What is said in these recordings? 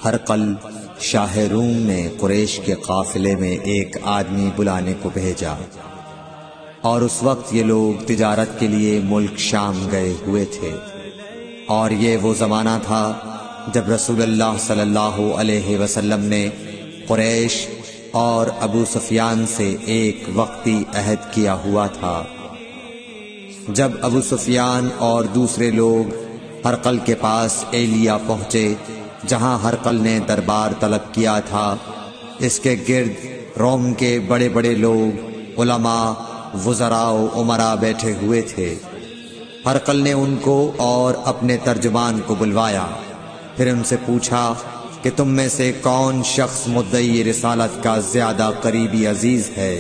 ہرقل شاہ روم نے قریش کے قافلے میں ایک آدمی بلانے کو بھیجا، اور اس وقت یہ لوگ تجارت کے لیے ملک شام گئے ہوئے تھے، اور یہ وہ زمانہ تھا جب رسول اللہ صلی اللہ علیہ وسلم نے قریش اور ابو سفیان سے ایک وقتی عہد کیا ہوا تھا۔ جب ابو سفیان اور دوسرے لوگ ہرقل کے پاس ایلیا پہنچے جہاں ہرقل نے دربار طلب کیا تھا، اس کے گرد روم کے بڑے بڑے لوگ، علماء، وزراء و امراء بیٹھے ہوئے تھے۔ ہرقل نے ان کو اور اپنے ترجمان کو بلوایا، پھر ان سے پوچھا کہ تم میں سے کون شخص مدعی رسالت کا زیادہ قریبی عزیز ہے؟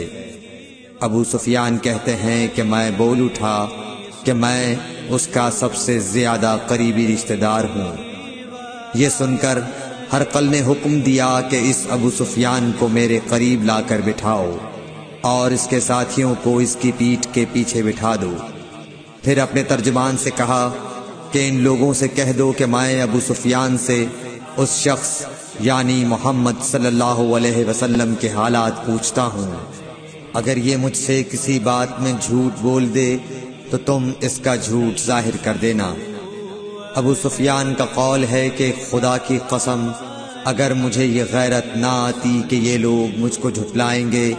ابو سفیان کہتے ہیں کہ میں بول اٹھا کہ میں اس کا سب سے زیادہ قریبی رشتہ دار ہوں۔ یہ سن کر ہرقل نے حکم دیا کہ اس ابو سفیان کو میرے قریب لا کر بٹھاؤ اور اس کے ساتھیوں کو اس کی پیٹھ کے پیچھے بٹھا دو۔ پھر اپنے ترجمان سے کہا کہ ان لوگوں سے کہہ دو کہ میں ابو سفیان سے اس شخص یعنی محمد صلی اللہ علیہ وسلم کے حالات پوچھتا ہوں، اگر یہ مجھ سے کسی بات میں جھوٹ بول دے تو تم اس کا جھوٹ ظاہر کر دینا۔ ابو سفیان کا قول ہے کہ خدا کی قسم اگر مجھے یہ غیرت نہ آتی کہ یہ لوگ مجھ کو جھٹلائیں گے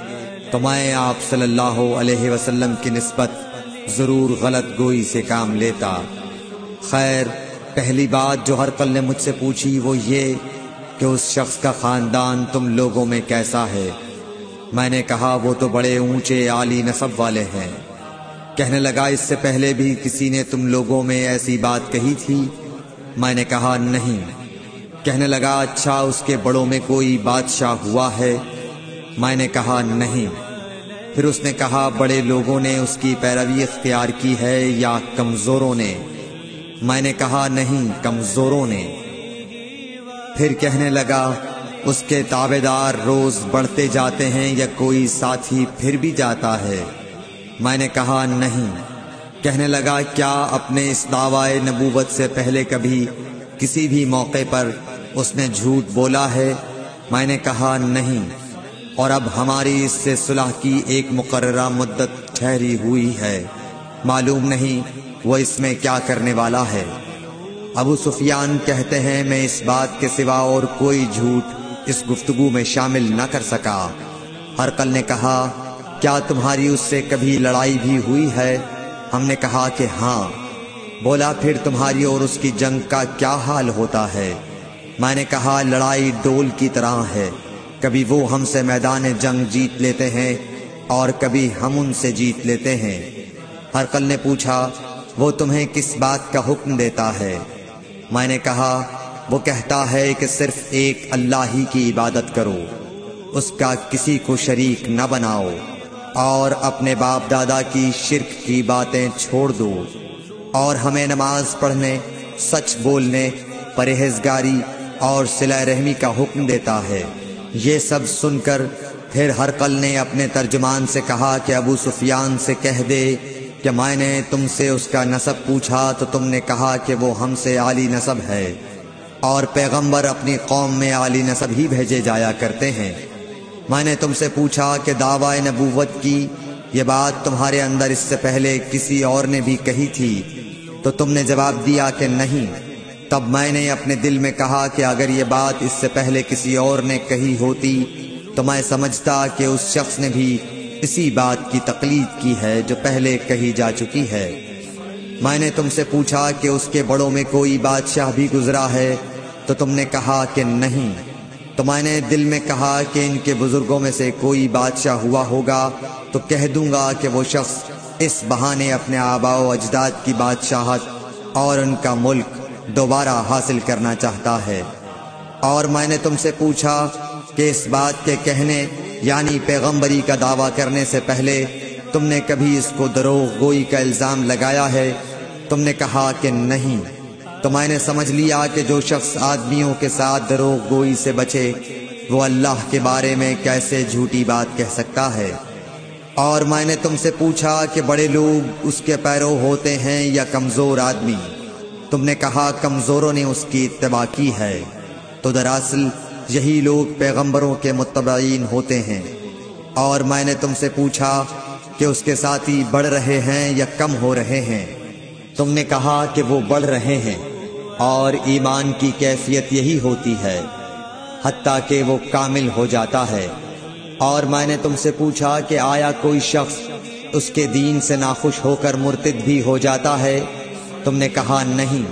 تو میں آپ صلی اللہ علیہ وسلم کی نسبت ضرور غلط گوئی سے کام لیتا۔ خیر، پہلی بات جو ہرقل نے مجھ سے پوچھی وہ یہ کہ اس شخص کا خاندان تم لوگوں میں کیسا ہے؟ میں نے کہا وہ تو بڑے اونچے عالی نسب والے ہیں۔ کہنے لگا اس سے پہلے بھی کسی نے تم لوگوں میں ایسی بات کہی تھی؟ میں نے کہا نہیں۔ کہنے لگا اچھا اس کے بڑوں میں کوئی بادشاہ ہوا ہے؟ میں نے کہا نہیں۔ پھر اس نے کہا بڑے لوگوں نے اس کی پیروی اختیار کی ہے یا کمزوروں نے؟ میں نے کہا نہیں، کمزوروں نے۔ پھر کہنے لگا اس کے تابعدار روز بڑھتے جاتے ہیں یا کوئی ساتھی پھر بھی جاتا ہے؟ میں نے کہا نہیں۔ کہنے لگا کیا اپنے اس دعوی نبوت سے پہلے کبھی کسی بھی موقع پر اس نے جھوٹ بولا ہے؟ میں نے کہا نہیں، اور اب ہماری اس سے صلح کی ایک مقررہ مدت ٹھہری ہوئی ہے، معلوم نہیں وہ اس میں کیا کرنے والا ہے۔ ابو سفیان کہتے ہیں میں اس بات کے سوا اور کوئی جھوٹ اس گفتگو میں شامل نہ کر سکا۔ ہرقل نے کہا کیا تمہاری اس سے کبھی لڑائی بھی ہوئی ہے؟ ہم نے کہا کہ ہاں۔ بولا پھر تمہاری اور اس کی جنگ کا کیا حال ہوتا ہے؟ میں نے کہا لڑائی ڈول کی طرح ہے، کبھی وہ ہم سے میدان جنگ جیت لیتے ہیں اور کبھی ہم ان سے جیت لیتے ہیں۔ ہرقل نے پوچھا وہ تمہیں کس بات کا حکم دیتا ہے؟ میں نے کہا وہ کہتا ہے کہ صرف ایک اللہ ہی کی عبادت کرو، اس کا کسی کو شریک نہ بناؤ، اور اپنے باپ دادا کی شرک کی باتیں چھوڑ دو، اور ہمیں نماز پڑھنے، سچ بولنے، پرہیزگاری اور صلہ رحمی کا حکم دیتا ہے۔ یہ سب سن کر پھر ہرقل نے اپنے ترجمان سے کہا کہ ابو سفیان سے کہہ دے کہ میں نے تم سے اس کا نسب پوچھا تو تم نے کہا کہ وہ ہم سے عالی نسب ہے، اور پیغمبر اپنی قوم میں عالی نسب ہی بھیجے جایا کرتے ہیں۔ میں نے تم سے پوچھا کہ دعوی نبوت کی یہ بات تمہارے اندر اس سے پہلے کسی اور نے بھی کہی تھی؟ تو تم نے جواب دیا کہ نہیں۔ تب میں نے اپنے دل میں کہا کہ اگر یہ بات اس سے پہلے کسی اور نے کہی ہوتی تو میں سمجھتا کہ اس شخص نے بھی اسی بات کی تقلید کی ہے جو پہلے کہی جا چکی ہے۔ میں نے تم سے پوچھا کہ اس کے بڑوں میں کوئی بادشاہ بھی گزرا ہے؟ تو تم نے کہا کہ نہیں۔ تو میں نے دل میں کہا کہ ان کے بزرگوں میں سے کوئی بادشاہ ہوا ہوگا تو کہہ دوں گا کہ وہ شخص اس بہانے اپنے آباء و اجداد کی بادشاہت اور ان کا ملک دوبارہ حاصل کرنا چاہتا ہے۔ اور میں نے تم سے پوچھا کہ اس بات کے کہنے یعنی پیغمبری کا دعویٰ کرنے سے پہلے تم نے کبھی اس کو دروغ گوئی کا الزام لگایا ہے؟ تم نے کہا کہ نہیں۔ تو میں نے سمجھ لیا کہ جو شخص آدمیوں کے ساتھ دروغ گوئی سے بچے وہ اللہ کے بارے میں کیسے جھوٹی بات کہہ سکتا ہے۔ اور میں نے تم سے پوچھا کہ بڑے لوگ اس کے پیرو ہوتے ہیں یا کمزور آدمی؟ تم نے کہا کمزوروں نے اس کی اتباع کی ہے۔ تو دراصل یہی لوگ پیغمبروں کے متبعین ہوتے ہیں۔ اور میں نے تم سے پوچھا کہ اس کے ساتھی بڑھ رہے ہیں یا کم ہو رہے ہیں؟ تم نے کہا کہ وہ بڑھ رہے ہیں، اور ایمان کی کیفیت یہی ہوتی ہے حتیٰ کہ وہ کامل ہو جاتا ہے۔ اور میں نے تم سے پوچھا کہ آیا کوئی شخص اس کے دین سے ناخوش ہو کر مرتد بھی ہو جاتا ہے؟ تم نے کہا نہیں۔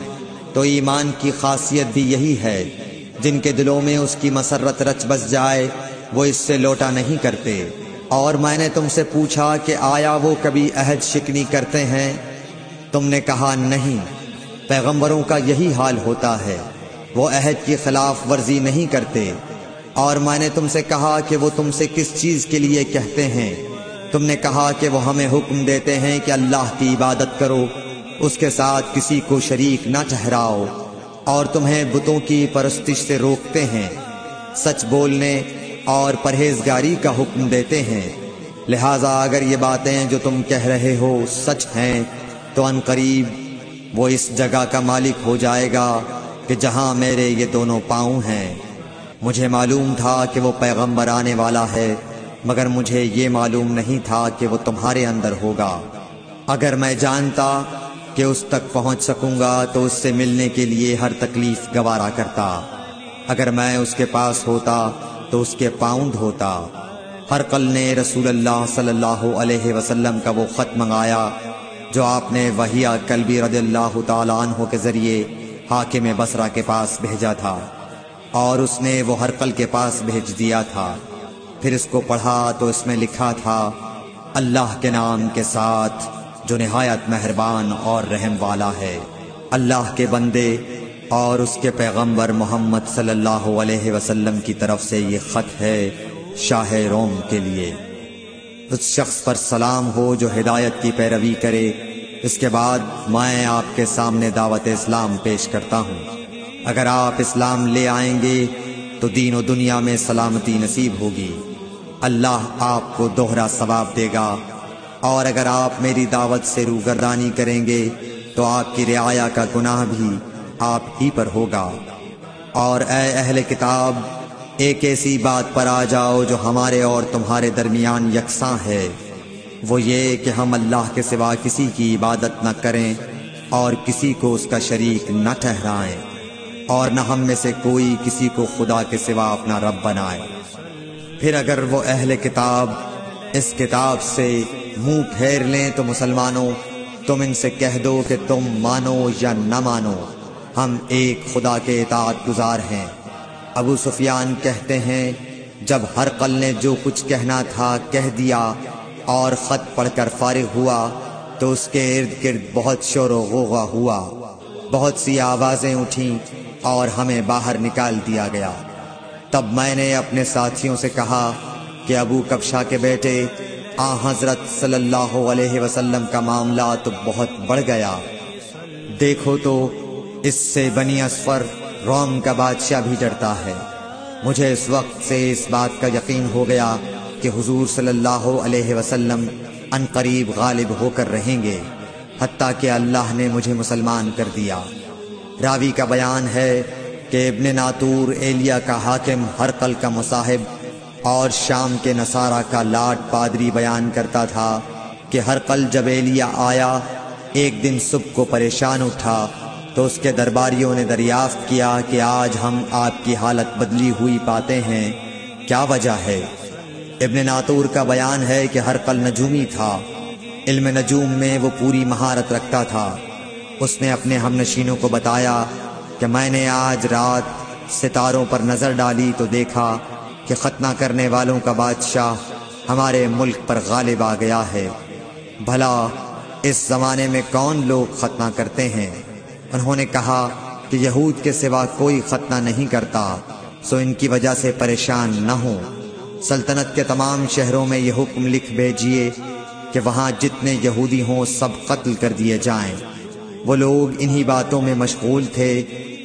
تو ایمان کی خاصیت بھی یہی ہے، جن کے دلوں میں اس کی مسرت رچ بس جائے وہ اس سے لوٹا نہیں کرتے۔ اور میں نے تم سے پوچھا کہ آیا وہ کبھی عہد شکنی کرتے ہیں؟ تم نے کہا نہیں۔ پیغمبروں کا یہی حال ہوتا ہے، وہ عہد کی خلاف ورزی نہیں کرتے۔ اور میں نے تم سے کہا کہ وہ تم سے کس چیز کے لیے کہتے ہیں؟ تم نے کہا کہ وہ ہمیں حکم دیتے ہیں کہ اللہ کی عبادت کرو، اس کے ساتھ کسی کو شریک نہ ٹھہراؤ، اور تمہیں بتوں کی پرستش سے روکتے ہیں، سچ بولنے اور پرہیزگاری کا حکم دیتے ہیں۔ لہٰذا اگر یہ باتیں جو تم کہہ رہے ہو سچ ہیں تو ان قریب وہ اس جگہ کا مالک ہو جائے گا کہ جہاں میرے یہ دونوں پاؤں ہیں۔ مجھے معلوم تھا کہ وہ پیغمبر آنے والا ہے، مگر مجھے یہ معلوم نہیں تھا کہ وہ تمہارے اندر ہوگا۔ اگر میں جانتا کہ اس تک پہنچ سکوں گا تو اس سے ملنے کے لیے ہر تکلیف گوارا کرتا۔ اگر میں اس کے پاس ہوتا تو اس کے پاؤں دھوتا۔ ہرقل نے رسول اللہ صلی اللہ علیہ وسلم کا وہ خط منگایا جو آپ نے وحیہ کلبی رضی اللہ تعالیٰ عنہ کے ذریعے حاکم بصرہ کے پاس بھیجا تھا، اور اس نے وہ ہرقل کے پاس بھیج دیا تھا۔ پھر اس کو پڑھا تو اس میں لکھا تھا، اللہ کے نام کے ساتھ جو نہایت مہربان اور رحم والا ہے۔ اللہ کے بندے اور اس کے پیغمبر محمد صلی اللہ علیہ وسلم کی طرف سے یہ خط ہے شاہ روم کے لیے۔ اس شخص پر سلام ہو جو ہدایت کی پیروی کرے۔ اس کے بعد میں آپ کے سامنے دعوت اسلام پیش کرتا ہوں۔ اگر آپ اسلام لے آئیں گے تو دین و دنیا میں سلامتی نصیب ہوگی، اللہ آپ کو دوہرا ثواب دے گا، اور اگر آپ میری دعوت سے روگردانی کریں گے تو آپ کی رعایا کا گناہ بھی آپ ہی پر ہوگا۔ اور اے اہل کتاب، ایک ایسی بات پر آ جاؤ جو ہمارے اور تمہارے درمیان یکساں ہے، وہ یہ کہ ہم اللہ کے سوا کسی کی عبادت نہ کریں اور کسی کو اس کا شریک نہ ٹھہرائیں، اور نہ ہم میں سے کوئی کسی کو خدا کے سوا اپنا رب بنائے۔ پھر اگر وہ اہل کتاب اس کتاب سے منہ پھیر لیں تو مسلمانوں، تم ان سے کہہ دو کہ تم مانو یا نہ مانو، ہم ایک خدا کے اطاعت گزار ہیں۔ ابو سفیان کہتے ہیں، جب ہرقل نے جو کچھ کہنا تھا کہہ دیا اور خط پڑھ کر فارغ ہوا تو اس کے ارد گرد بہت شور و غوغا ہوا، بہت سی آوازیں اٹھیں اور ہمیں باہر نکال دیا گیا۔ تب میں نے اپنے ساتھیوں سے کہا کہ ابو کبشہ کے بیٹے آن حضرت صلی اللہ علیہ وسلم کا معاملہ تو بہت بڑھ گیا، دیکھو تو اس سے بنی اصفر روم کا بادشاہ بھی ڈرتا ہے۔ مجھے اس وقت سے اس بات کا یقین ہو گیا کہ حضور صلی اللہ علیہ وسلم ان قریب غالب ہو کر رہیں گے، حتیٰ کہ اللہ نے مجھے مسلمان کر دیا۔ راوی کا بیان ہے کہ ابن ناطور ایلیا کا حاکم ہرقل کا مصاحب اور شام کے نصارہ کا لاٹ پادری بیان کرتا تھا کہ ہرقل جب ایلیا آیا ایک دن صبح کو پریشان اٹھا تو اس کے درباریوں نے دریافت کیا کہ آج ہم آپ کی حالت بدلی ہوئی پاتے ہیں، کیا وجہ ہے؟ ابن ناطور کا بیان ہے کہ ہرقل نجومی تھا، علم نجوم میں وہ پوری مہارت رکھتا تھا۔ اس نے اپنے ہم نشینوں کو بتایا کہ میں نے آج رات ستاروں پر نظر ڈالی تو دیکھا کہ ختنہ کرنے والوں کا بادشاہ ہمارے ملک پر غالب آ گیا ہے۔ بھلا اس زمانے میں کون لوگ ختنہ کرتے ہیں؟ انہوں نے کہا کہ یہود کے سوا کوئی ختنہ نہیں کرتا، سو ان کی وجہ سے پریشان نہ ہوں۔ سلطنت کے تمام شہروں میں یہ حکم لکھ بھیجیے کہ وہاں جتنے یہودی ہوں سب قتل کر دیے جائیں۔ وہ لوگ انہی باتوں میں مشغول تھے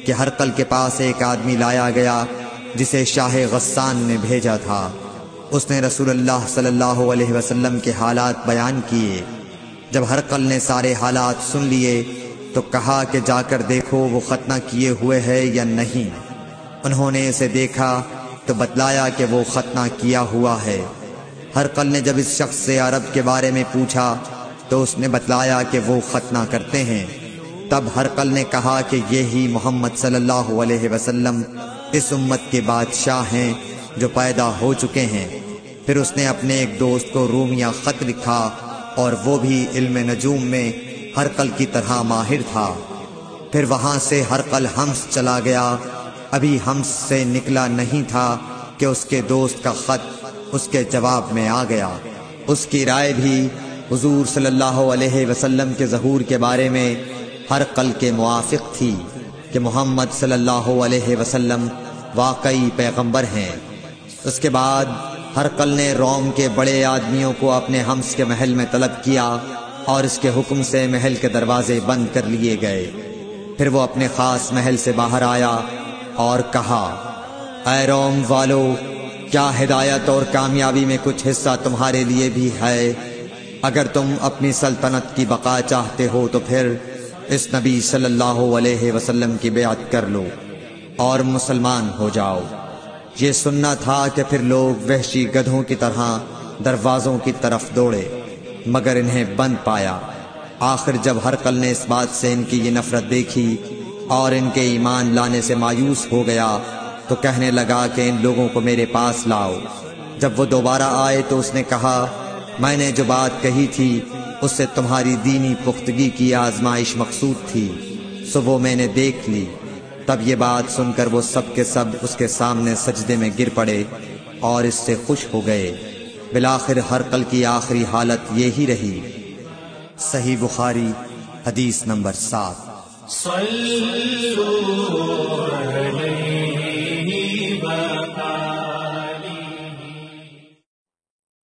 کہ ہرقل کے پاس ایک آدمی لایا گیا جسے شاہ غسان نے بھیجا تھا۔ اس نے رسول اللہ صلی اللہ علیہ وسلم کے حالات بیان کیے۔ جب ہرقل نے سارے حالات سن لیے تو کہا کہ جا کر دیکھو وہ ختنہ کیے ہوئے ہے یا نہیں۔ انہوں نے اسے دیکھا تو بتلایا کہ وہ ختنہ کیا ہوا ہے۔ ہرقل نے جب اس شخص سے عرب کے بارے میں پوچھا تو اس نے بتلایا کہ وہ ختنہ کرتے ہیں۔ تب ہرقل نے کہا کہ یہی محمد صلی اللہ علیہ وسلم اس امت کے بادشاہ ہیں جو پیدا ہو چکے ہیں۔ پھر اس نے اپنے ایک دوست کو رومیہ خط لکھا اور وہ بھی علم نجوم میں ہرقل کی طرح ماہر تھا۔ پھر وہاں سے ہرقل حمص چلا گیا۔ ابھی حمص سے نکلا نہیں تھا کہ اس کے دوست کا خط اس کے جواب میں آ گیا۔ اس کی رائے بھی حضور صلی اللہ علیہ وسلم کے ظہور کے بارے میں ہرقل کے موافق تھی کہ محمد صلی اللہ علیہ وسلم واقعی پیغمبر ہیں۔ اس کے بعد ہرقل نے روم کے بڑے آدمیوں کو اپنے حمص کے محل میں طلب کیا اور اس کے حکم سے محل کے دروازے بند کر لیے گئے۔ پھر وہ اپنے خاص محل سے باہر آیا اور کہا، اے روم والو، کیا ہدایت اور کامیابی میں کچھ حصہ تمہارے لیے بھی ہے؟ اگر تم اپنی سلطنت کی بقا چاہتے ہو تو پھر اس نبی صلی اللہ علیہ وسلم کی بیعت کر لو اور مسلمان ہو جاؤ۔ یہ سننا تھا کہ پھر لوگ وحشی گدھوں کی طرح دروازوں کی طرف دوڑے مگر انہیں بند پایا۔ آخر جب ہرقل نے اس بات سے ان کی یہ نفرت دیکھی اور ان کے ایمان لانے سے مایوس ہو گیا تو کہنے لگا کہ ان لوگوں کو میرے پاس لاؤ۔ جب وہ دوبارہ آئے تو اس نے کہا، میں نے جو بات کہی تھی اس سے تمہاری دینی پختگی کی آزمائش مقصود تھی، سو وہ میں نے دیکھ لی۔ تب یہ بات سن کر وہ سب کے سب اس کے سامنے سجدے میں گر پڑے اور اس سے خوش ہو گئے۔ بالآخر ہرقل کی آخری حالت یہی رہی۔ صحیح بخاری حدیث نمبر 7۔